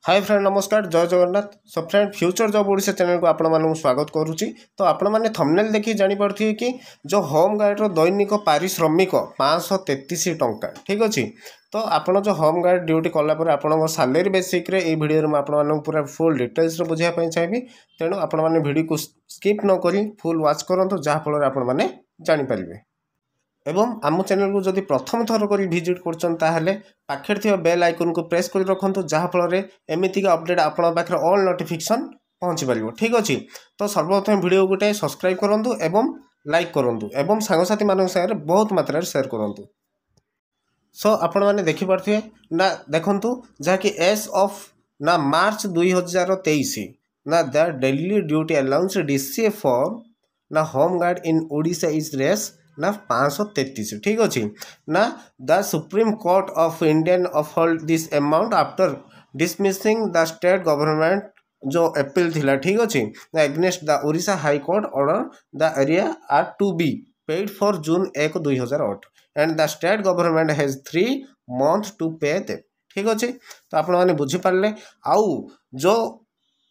Hi friend नमस्कार जय Jagannath. So friend future job Odisha channel को आपण मानक स्वागत करुच्ची। तो आपण मैंने थंबनेल देखी जानीपे कि जो होम गार्ड दैनिक पारिश्रमिक 533 टंका ठीक अच्छे। तो आपड़ जो होम गार्ड ड्यूटी कलापर आप सालेरी बेसिक रे भिडियो में आप पूरा फुल डिटेल्स बुझापी चाहिए। तेणु आपण मैंने वीडियो को स्किप न करी फुल वाच करूँ जहाँफल आपण मैंने जानीपारे। एवं आम चैनल को जदि प्रथम थर कर विजिट कर बेल आइकन को प्रेस कर रखुँ जहाँफल एमतीक अपडेट आपण पाखे ऑल नोटिफिकेशन पहुँची पार ठीक अच्छे। तो सर्वप्रथम वीडियो गोटे सब्सक्राइब करूँ एवं लाइक करूँ एवं सांगसाथी मान सागर बहुत मात्रा शेयर करूँ। सो आपण मैंने देखिपे ना देखु जहाँकि एस ऑफ ना मार्च 2023 ना the daily duty allowance DCA for ना home guard in Odisha is race ना 533 ठीक अच्छे ना। The Supreme Court of Indian uphold this amount after dismissing the state government जो अपील थिला ठीक अच्छे ना against the Odisha High Court order the arrears are to be paid for June 1 2008 and the state government has 3 months to pay them ठीक अच्छे। तो आपण मैंने बुझीपारे आउ जो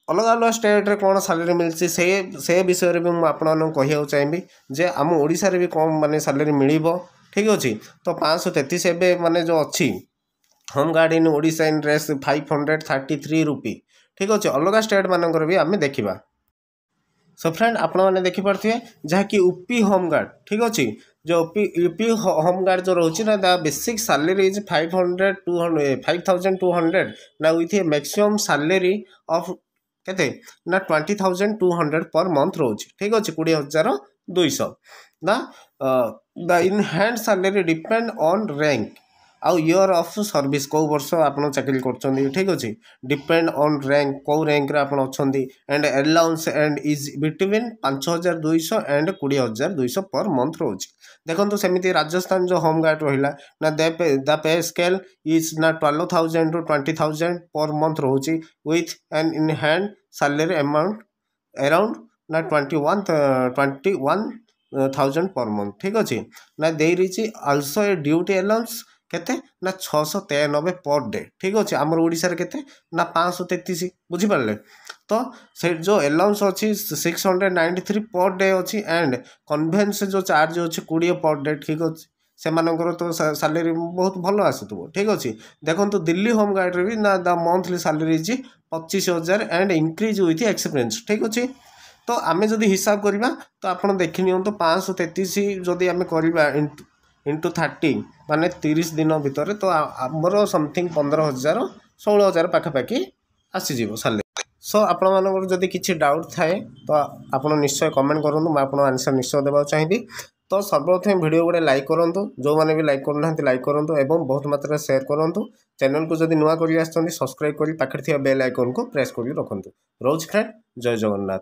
अलग अलग स्टेट रे कौन सालेरी मिलती से विषय भी मुझे आपको चाहिए जे आम ओडिशा रे भी कौन माने सालेरी मिल ठीक अच्छे। तो 533 एवं माने जो अच्छी home guard in Odisha in race 533 रुपी ठीक अच्छे। अलग स्टेट मानकर भी आम देखा। सो फ्रेंड आपण मैंने देखिपे जहाँकि यूपी होम गार्ड ठीक अच्छे जो यूपी होम गार्ड जो रोचे ना द बेसिक सैलरी इज 5200 ना विथ मैक्सिमम सैलरी ऑफ केते ना 20,200 पर मंथ रोचे ठीक अच्छे 20,200 ना। The in hand salary depend on rank आउ ईयर ऑफ सर्विस कौ वर्ष आप चाकरी कर ठीक अच्छे डिपेंड ऑन रैंक कौ रैंक रे आपन अछंती and allowance and is between 5,200 and 20,200 per month रोचे। देखो सेमती राजस्थान जो होम गार्ड रहा ना द पे स्केल इज ना 12,000 to 20,000 पर मंथ रोचे with an in hand salary amount around ना 21,000 पर मंथ ठीक अच्छे ना दे रही आल्सो ए ड्यूटी अलाउंस केते ना 693 पर डे ठीक अच्छे। आमर ओडिशा रे केते ना 533 बुझीपारे। तो से जो अलाउंस अच्छी 693 पर डे अच्छी एंड कन्वेंस जो चार्ज अच्छी 20 पर डे ठीक अच्छे से मानकर तो सैलरी बहुत भल आसुव ठीक अच्छे। देखो दिल्ली होम गार्ड रे भी ना the monthly salary 25,000 and increase with experience ठीक अच्छे। तो आम जब हिसाब करवा तो आप देखी नि 533 जदि आम करवा इंटू 30 माने 30 दिन भितर तो आमर समथिंग 15,000 16,000 पाखापाखि आसीज सैलरी। सो आपण मानक जदि किसी डाउट थाए तो आप निश्चय कमेंट करूँ मुझे आपको आंसर निश्चय देवा चाहिए। तो सर्वप्रथम वीडियो गोटे लाइक करूँ जो मैंने भी लाइक करना लाइक करूँ एवं बहुत मात्रा शेयर करूँ। चैनल को जदि नुआ कर सब्सक्राइब कर पाखे बेल आइकन को प्रेस कर रखुँ। रोज फ्रेंड जय जगन्नाथ।